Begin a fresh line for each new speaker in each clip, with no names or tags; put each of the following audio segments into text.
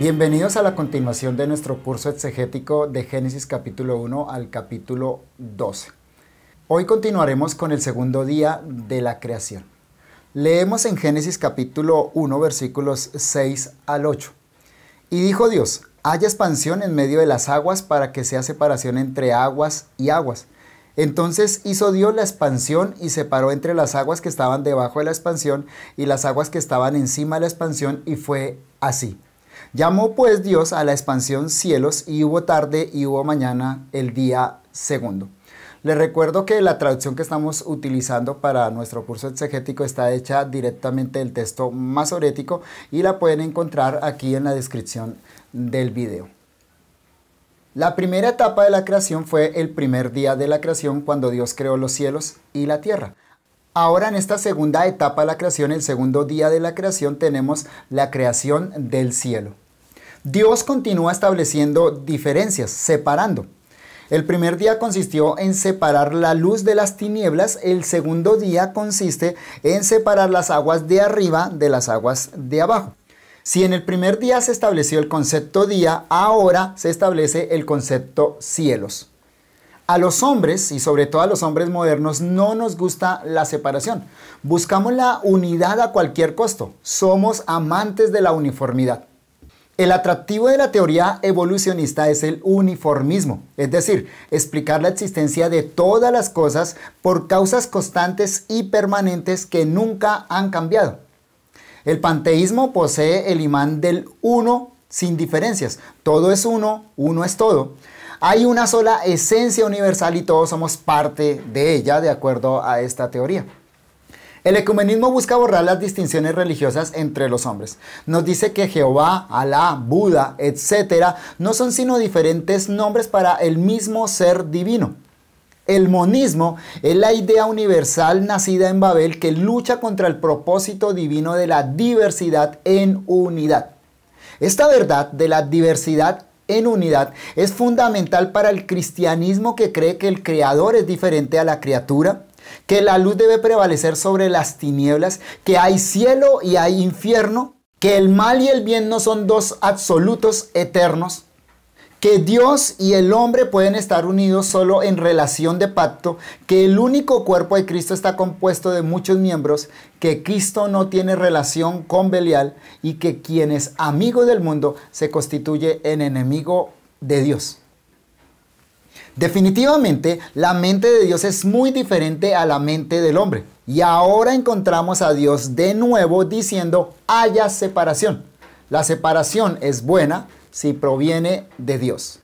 Bienvenidos a la continuación de nuestro curso exegético de Génesis capítulo 1 al capítulo 12. Hoy continuaremos con el segundo día de la creación. Leemos en Génesis capítulo 1 versículos 6 al 8. Y dijo Dios: haya expansión en medio de las aguas para que sea separación entre aguas y aguas. Entonces hizo Dios la expansión y separó entre las aguas que estaban debajo de la expansión y las aguas que estaban encima de la expansión, y fue así. Llamó pues Dios a la expansión cielos, y hubo tarde y hubo mañana el día segundo. Les recuerdo que la traducción que estamos utilizando para nuestro curso exegético está hecha directamente del texto masorético y la pueden encontrar aquí en la descripción del video. La primera etapa de la creación fue el primer día de la creación, cuando Dios creó los cielos y la tierra. Ahora, en esta segunda etapa de la creación, el segundo día de la creación, tenemos la creación del cielo. Dios continúa estableciendo diferencias, separando. El primer día consistió en separar la luz de las tinieblas. El segundo día consiste en separar las aguas de arriba de las aguas de abajo. Si en el primer día se estableció el concepto día, ahora se establece el concepto cielos. A los hombres, y sobre todo a los hombres modernos, no nos gusta la separación. Buscamos la unidad a cualquier costo. Somos amantes de la uniformidad. El atractivo de la teoría evolucionista es el uniformismo, es decir, explicar la existencia de todas las cosas por causas constantes y permanentes que nunca han cambiado. El panteísmo posee el imán del uno sin diferencias. Todo es uno, uno es todo. Hay una sola esencia universal y todos somos parte de ella, de acuerdo a esta teoría. El ecumenismo busca borrar las distinciones religiosas entre los hombres. Nos dice que Jehová, Alá, Buda, etc. no son sino diferentes nombres para el mismo ser divino. El monismo es la idea universal nacida en Babel que lucha contra el propósito divino de la diversidad en unidad. Esta verdad de la diversidad en unidad es fundamental para el cristianismo, que cree que el creador es diferente a la criatura, que la luz debe prevalecer sobre las tinieblas, que hay cielo y hay infierno, que el mal y el bien no son dos absolutos eternos, que Dios y el hombre pueden estar unidos solo en relación de pacto, que el único cuerpo de Cristo está compuesto de muchos miembros, que Cristo no tiene relación con Belial y que quien es amigo del mundo se constituye en enemigo de Dios. Definitivamente, la mente de Dios es muy diferente a la mente del hombre. Y ahora encontramos a Dios de nuevo diciendo: haya separación. La separación es buena si proviene de Dios.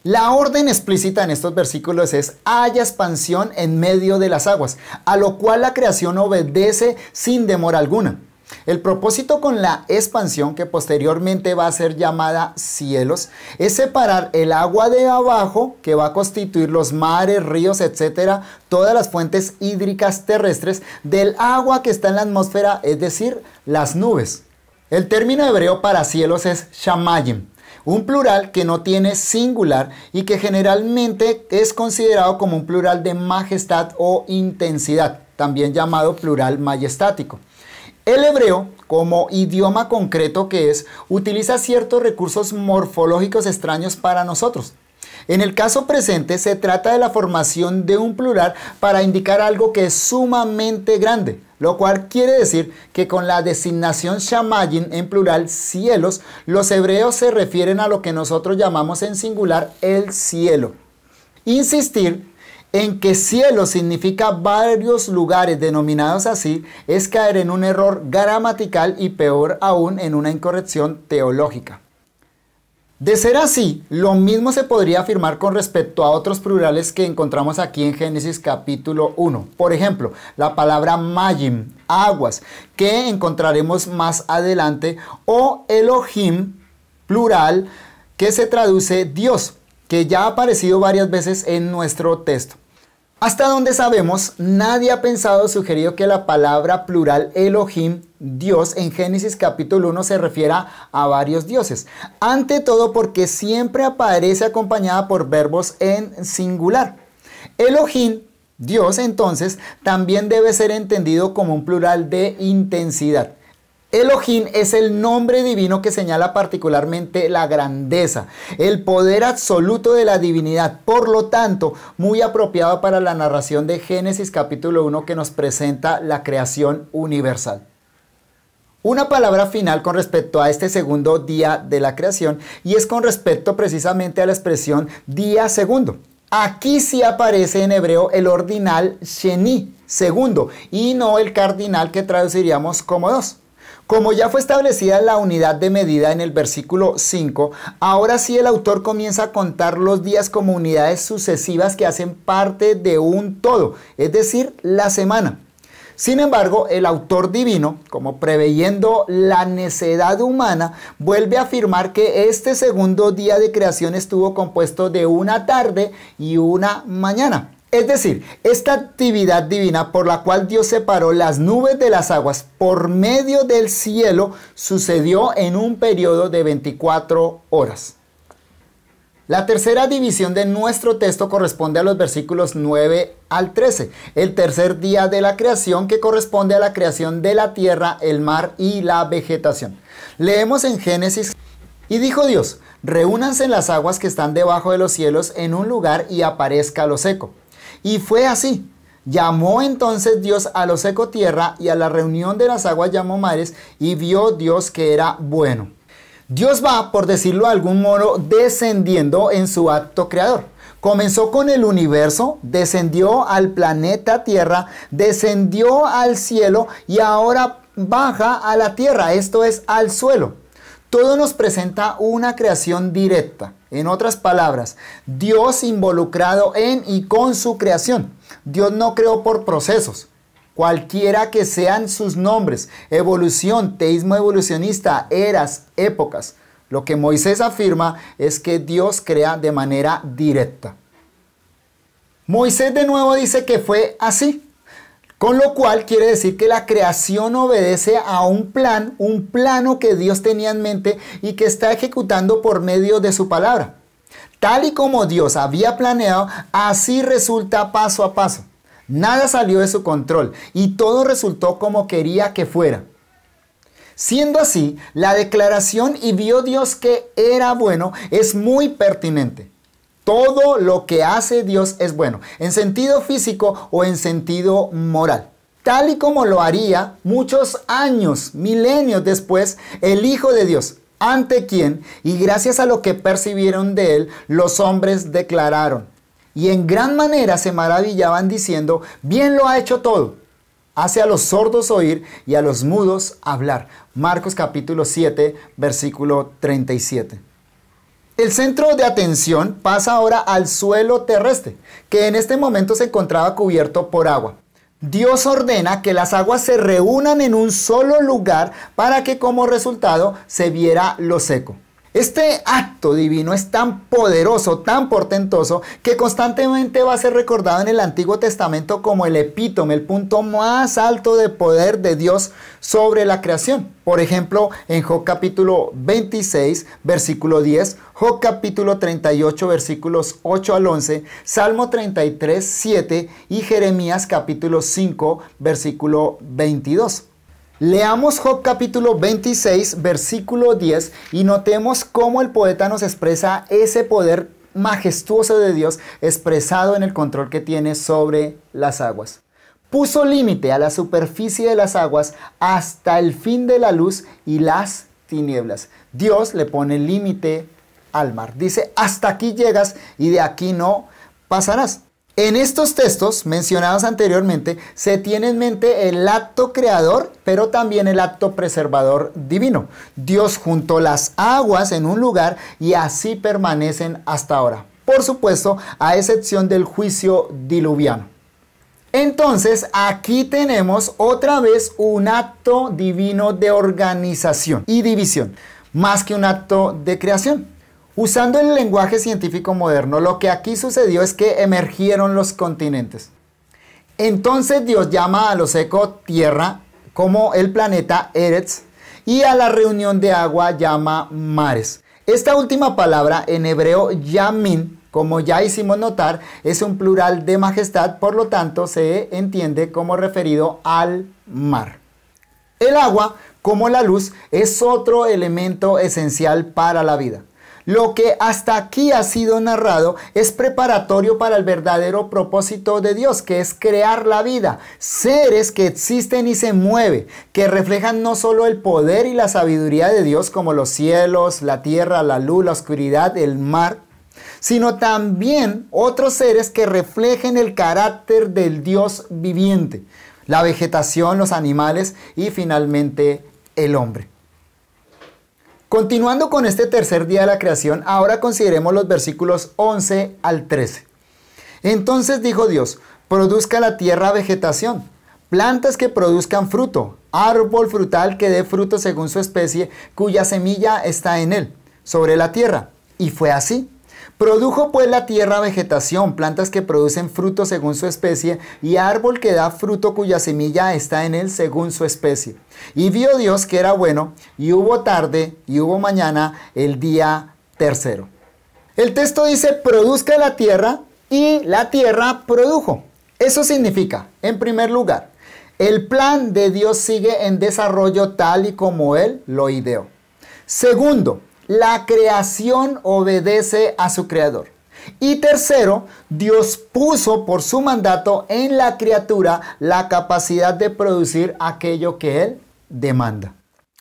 La orden explícita en estos versículos es: haya expansión en medio de las aguas, a lo cual la creación obedece sin demora alguna. El propósito con la expansión, que posteriormente va a ser llamada cielos, es separar el agua de abajo, que va a constituir los mares, ríos, etcétera, todas las fuentes hídricas terrestres, del agua que está en la atmósfera, es decir, las nubes. El término hebreo para cielos es shamayim, un plural que no tiene singular y que generalmente es considerado como un plural de majestad o intensidad, también llamado plural majestático. El hebreo, como idioma concreto que es, utiliza ciertos recursos morfológicos extraños para nosotros. En el caso presente se trata de la formación de un plural para indicar algo que es sumamente grande, lo cual quiere decir que con la designación shamayim en plural cielos, los hebreos se refieren a lo que nosotros llamamos en singular el cielo. Insistir en que cielo significa varios lugares denominados así es caer en un error gramatical y, peor aún, en una incorrección teológica. De ser así, lo mismo se podría afirmar con respecto a otros plurales que encontramos aquí en Génesis capítulo 1. Por ejemplo, la palabra mayim, aguas, que encontraremos más adelante, o Elohim, plural, que se traduce Dios, que ya ha aparecido varias veces en nuestro texto. Hasta donde sabemos, nadie ha pensado o sugerido que la palabra plural Elohim, Dios, en Génesis capítulo 1 se refiera a varios dioses. Ante todo porque siempre aparece acompañada por verbos en singular. Elohim, Dios, entonces, también debe ser entendido como un plural de intensidad. Elohim es el nombre divino que señala particularmente la grandeza, el poder absoluto de la divinidad. Por lo tanto, muy apropiado para la narración de Génesis capítulo 1 que nos presenta la creación universal. Una palabra final con respecto a este segundo día de la creación y es con respecto precisamente a la expresión día segundo. Aquí sí aparece en hebreo el ordinal sheni, segundo, y no el cardinal que traduciríamos como dos. Como ya fue establecida la unidad de medida en el versículo 5, ahora sí el autor comienza a contar los días como unidades sucesivas que hacen parte de un todo, es decir, la semana. Sin embargo, el autor divino, como preveyendo la necedad humana, vuelve a afirmar que este segundo día de creación estuvo compuesto de una tarde y una mañana. Es decir, esta actividad divina por la cual Dios separó las nubes de las aguas por medio del cielo sucedió en un periodo de 24 horas. La tercera división de nuestro texto corresponde a los versículos 9 al 13, el tercer día de la creación que corresponde a la creación de la tierra, el mar y la vegetación. Leemos en Génesis: y dijo Dios, reúnanse las aguas que están debajo de los cielos en un lugar y aparezca lo seco. Y fue así. Llamó entonces Dios a lo seco tierra y a la reunión de las aguas llamó mares, y vio Dios que era bueno. Dios va, por decirlo de algún modo, descendiendo en su acto creador. Comenzó con el universo, descendió al planeta Tierra, descendió al cielo y ahora baja a la tierra, esto es, al suelo. Todo nos presenta una creación directa. En otras palabras, Dios involucrado en y con su creación. Dios no creó por procesos, cualquiera que sean sus nombres: evolución, teísmo evolucionista, eras, épocas. Lo que Moisés afirma es que Dios crea de manera directa. Moisés de nuevo dice que fue así. Con lo cual quiere decir que la creación obedece a un plano que Dios tenía en mente y que está ejecutando por medio de su palabra. Tal y como Dios había planeado, así resulta paso a paso. Nada salió de su control y todo resultó como quería que fuera. Siendo así, la declaración "y vio Dios que era bueno" es muy pertinente. Todo lo que hace Dios es bueno, en sentido físico o en sentido moral. Tal y como lo haría muchos años, milenios después, el Hijo de Dios, ante quien, y gracias a lo que percibieron de él, los hombres declararon. Y en gran manera se maravillaban diciendo: bien lo ha hecho todo. Hace a los sordos oír y a los mudos hablar. Marcos capítulo 7, versículo 37. El centro de atención pasa ahora al suelo terrestre, que en este momento se encontraba cubierto por agua. Dios ordena que las aguas se reúnan en un solo lugar para que como resultado se viera lo seco. Este acto divino es tan poderoso, tan portentoso, que constantemente va a ser recordado en el Antiguo Testamento como el epítome, el punto más alto de poder de Dios sobre la creación. Por ejemplo, en Job capítulo 26, versículo 10, Job capítulo 38, versículos 8 al 11, Salmo 33, 7 y Jeremías capítulo 5, versículo 22. Leamos Job capítulo 26, versículo 10 y notemos cómo el poeta nos expresa ese poder majestuoso de Dios expresado en el control que tiene sobre las aguas. Puso límite a la superficie de las aguas hasta el fin de la luz y las tinieblas. Dios le pone límite al mar. Dice: hasta aquí llegas y de aquí no pasarás. En estos textos mencionados anteriormente se tiene en mente el acto creador, pero también el acto preservador divino. Dios juntó las aguas en un lugar y así permanecen hasta ahora. Por supuesto, a excepción del juicio diluviano. Entonces, aquí tenemos otra vez un acto divino de organización y división, más que un acto de creación. Usando el lenguaje científico moderno, lo que aquí sucedió es que emergieron los continentes. Entonces Dios llama a lo seco tierra, como el planeta Eretz, y a la reunión de agua llama mares. Esta última palabra en hebreo yamin, como ya hicimos notar, es un plural de majestad, por lo tanto se entiende como referido al mar. El agua como la luz es otro elemento esencial para la vida. Lo que hasta aquí ha sido narrado es preparatorio para el verdadero propósito de Dios, que es crear la vida, seres que existen y se mueven, que reflejan no solo el poder y la sabiduría de Dios, como los cielos, la tierra, la luz, la oscuridad, el mar, sino también otros seres que reflejen el carácter del Dios viviente, la vegetación, los animales y finalmente el hombre. Continuando con este tercer día de la creación, ahora consideremos los versículos 11 al 13. Entonces dijo Dios, produzca la tierra vegetación, plantas que produzcan fruto, árbol frutal que dé fruto según su especie, cuya semilla está en él, sobre la tierra. Y fue así. Produjo pues la tierra vegetación, plantas que producen fruto según su especie, y árbol que da fruto cuya semilla está en él según su especie. Y vio Dios que era bueno, y hubo tarde y hubo mañana el día tercero. El texto dice, produzca la tierra, y la tierra produjo. Eso significa, en primer lugar, el plan de Dios sigue en desarrollo tal y como Él lo ideó. Segundo, la creación obedece a su creador. Y tercero, Dios puso por su mandato en la criatura la capacidad de producir aquello que Él demanda.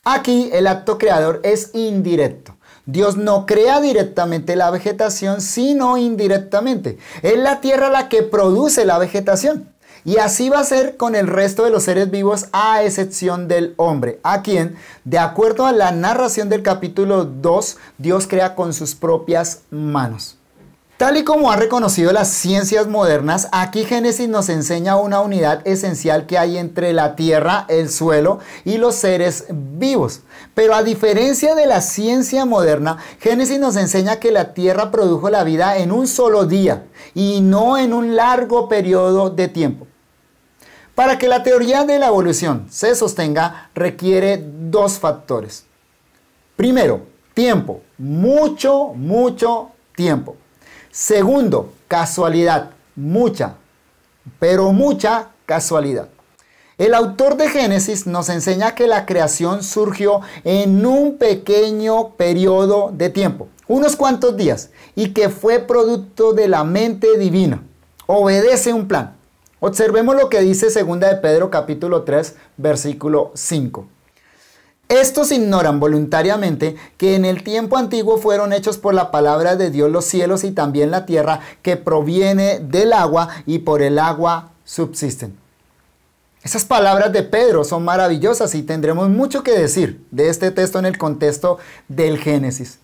Aquí el acto creador es indirecto. Dios no crea directamente la vegetación, sino indirectamente. Es la tierra la que produce la vegetación. Y así va a ser con el resto de los seres vivos, a excepción del hombre, a quien, de acuerdo a la narración del capítulo 2, Dios crea con sus propias manos. Tal y como han reconocido las ciencias modernas, aquí Génesis nos enseña una unidad esencial que hay entre la tierra, el suelo y los seres vivos. Pero a diferencia de la ciencia moderna, Génesis nos enseña que la tierra produjo la vida en un solo día y no en un largo periodo de tiempo. Para que la teoría de la evolución se sostenga, requiere dos factores. Primero, tiempo, mucho tiempo. Segundo, casualidad, mucha casualidad. El autor de Génesis nos enseña que la creación surgió en un pequeño periodo de tiempo, unos cuantos días, y que fue producto de la mente divina. Obedece un plan. Observemos lo que dice 2 de Pedro capítulo 3, versículo 5. Estos ignoran voluntariamente que en el tiempo antiguo fueron hechos por la palabra de Dios los cielos y también la tierra, que proviene del agua y por el agua subsisten. Esas palabras de Pedro son maravillosas y tendremos mucho que decir de este texto en el contexto del Génesis.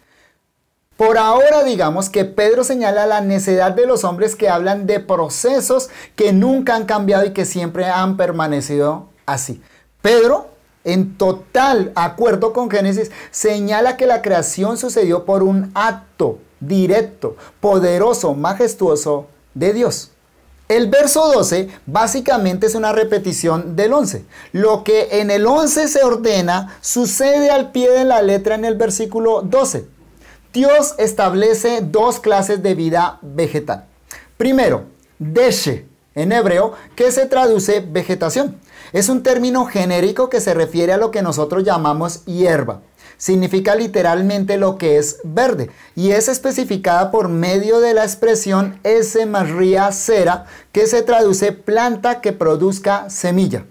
Por ahora digamos que Pedro señala la necedad de los hombres que hablan de procesos que nunca han cambiado y que siempre han permanecido así. Pedro, en total acuerdo con Génesis, señala que la creación sucedió por un acto directo, poderoso, majestuoso de Dios. El verso 12 básicamente es una repetición del 11. Lo que en el 11 se ordena sucede al pie de la letra en el versículo 12. Dios establece dos clases de vida vegetal. Primero, deshe, en hebreo, que se traduce vegetación. Es un término genérico que se refiere a lo que nosotros llamamos hierba. Significa literalmente lo que es verde y es especificada por medio de la expresión S+ria sera, que se traduce planta que produzca semilla.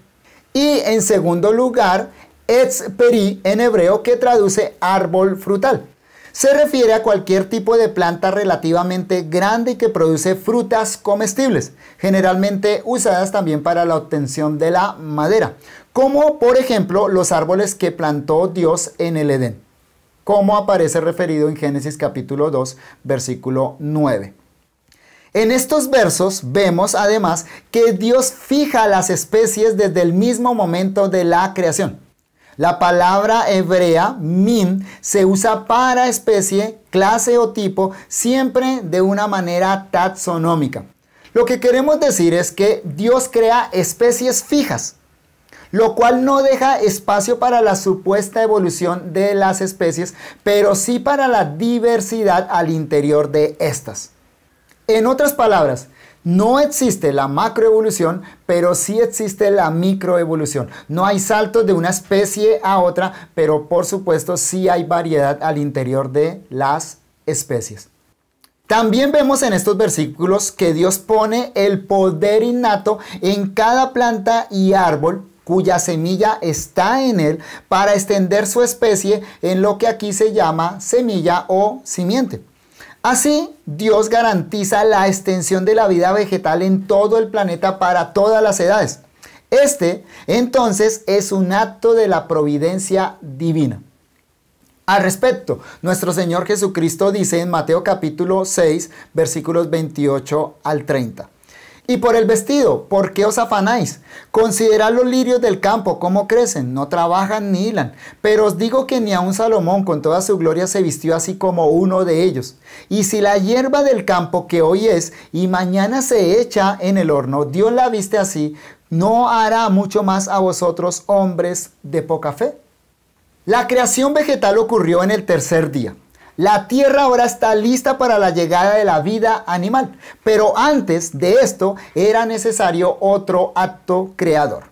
Y en segundo lugar, etz peri, en hebreo, que traduce árbol frutal. Se refiere a cualquier tipo de planta relativamente grande y que produce frutas comestibles, generalmente usadas también para la obtención de la madera, como por ejemplo los árboles que plantó Dios en el Edén, como aparece referido en Génesis capítulo 2, versículo 9. En estos versos vemos además que Dios fija las especies desde el mismo momento de la creación. La palabra hebrea, min, se usa para especie, clase o tipo, siempre de una manera taxonómica. Lo que queremos decir es que Dios crea especies fijas, lo cual no deja espacio para la supuesta evolución de las especies, pero sí para la diversidad al interior de estas. En otras palabras, No existe la macroevolución, pero sí existe la microevolución. No hay saltos de una especie a otra, pero por supuesto sí hay variedad al interior de las especies. También vemos en estos versículos que Dios pone el poder innato en cada planta y árbol cuya semilla está en él para extender su especie en lo que aquí se llama semilla o simiente. Así, Dios garantiza la extensión de la vida vegetal en todo el planeta para todas las edades. Este, entonces, es un acto de la providencia divina. Al respecto, nuestro Señor Jesucristo dice en Mateo capítulo 6, versículos 28 al 30. Y por el vestido, ¿por qué os afanáis? Considerad los lirios del campo, cómo crecen, no trabajan ni hilan. Pero os digo que ni aun Salomón con toda su gloria se vistió así como uno de ellos. Y si la hierba del campo que hoy es y mañana se echa en el horno, Dios la viste así, ¿no hará mucho más a vosotros, hombres de poca fe? La creación vegetal ocurrió en el tercer día. La tierra ahora está lista para la llegada de la vida animal, pero antes de esto era necesario otro acto creador.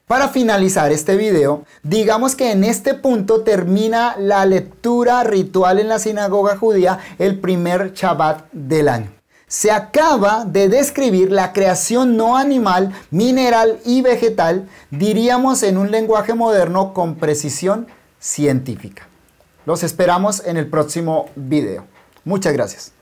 Para finalizar este video, digamos que en este punto termina la lectura ritual en la sinagoga judía el primer Shabbat del año. Se acaba de describir la creación no animal, mineral y vegetal, diríamos en un lenguaje moderno con precisión científica. Los esperamos en el próximo video. Muchas gracias.